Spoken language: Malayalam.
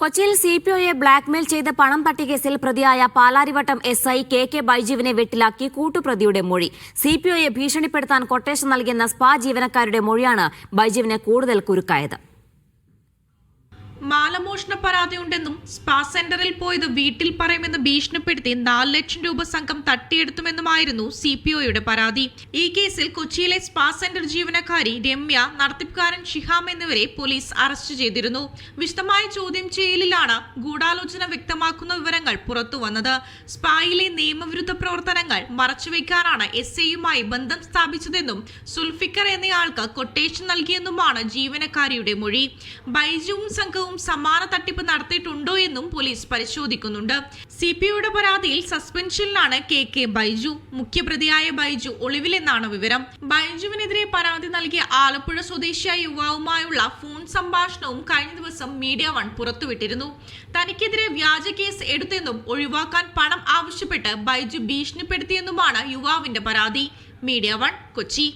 കൊച്ചിയിൽ സിപിഒയെ ബ്ലാക്ക്മെയിൽ ചെയ്ത് പണം തട്ടിയ കേസിൽ പ്രതിയായ പാലാരിവട്ടം എസ്ഐ കെ ബൈജുവിനെ വെട്ടിലാക്കി കൂട്ടുപ്രതിയുടെ മൊഴി. സിപിഒയെ ഭീഷണിപ്പെടുത്താൻ കൊട്ടേഷൻ നൽകിയെന്ന സ്പാ ജീവനക്കാരുടെ മൊഴിയാണ് ബൈജുവിന് കൂടുതൽ കുരുക്കായത്. മാലമോഷണ പരാതിയുണ്ടെന്നും സ്പാ സെന്ററിൽ പോയത് വീട്ടിൽ പറയുമെന്ന് ഭീഷണിപ്പെടുത്തി 4 ലക്ഷം രൂപ സംഘം തട്ടിയെടുത്തുമെന്നുമായിരുന്നു സിപിഒയുടെ പരാതി. ഈ കേസിൽ കൊച്ചിയിലെ സ്പാ സെന്റർ ജീവനക്കാരി രമ്യ, നടത്തിപ്പുകാരൻ ഷിഹാം എന്നിവരെ പോലീസ് അറസ്റ്റ് ചെയ്തിരുന്നു. വിശദമായ ചോദ്യം ചെയ്യലിലാണ് ഗൂഢാലോചന വ്യക്തമാക്കുന്ന വിവരങ്ങൾ പുറത്തുവന്നത്. സ്പായിലെ നിയമവിരുദ്ധ പ്രവർത്തനങ്ങൾ മറച്ചുവെക്കാനാണ് എസ്ഐയുമായി ബന്ധം സ്ഥാപിച്ചതെന്നും സുൽഫിക്കർ എന്നയാൾക്ക് കൊട്ടേഷൻ നൽകിയെന്നുമാണ് ജീവനക്കാരിയുടെ മൊഴി. ബൈജുവും സംഘവും സമാന തട്ടിപ്പ് നടത്തിയിട്ടുണ്ടോ എന്നും പോലീസ് പരിശോധിക്കുന്നുണ്ട്. സിപിഒയുടെ പരാതിയിൽ സസ്പെൻഷനിലാണ് കെ ബൈജു. മുഖ്യപ്രതിയായ ബൈജു ഒളിവിലെന്നാണ് വിവരം. ബൈജുവിനെതിരെ പരാതി നൽകിയ ആലപ്പുഴ സ്വദേശിയായ യുവാവുമായുള്ള ഫോൺ സംഭാഷണവും കഴിഞ്ഞ ദിവസം മീഡിയ വൺ പുറത്തുവിട്ടിരുന്നു. തനിക്കെതിരെ വ്യാജ കേസ് എടുത്തെന്നും ഒഴിവാക്കാൻ പണം ആവശ്യപ്പെട്ട് ബൈജു ഭീഷണിപ്പെടുത്തിയെന്നുമാണ് യുവാവിന്റെ പരാതി. Media one, Kochi.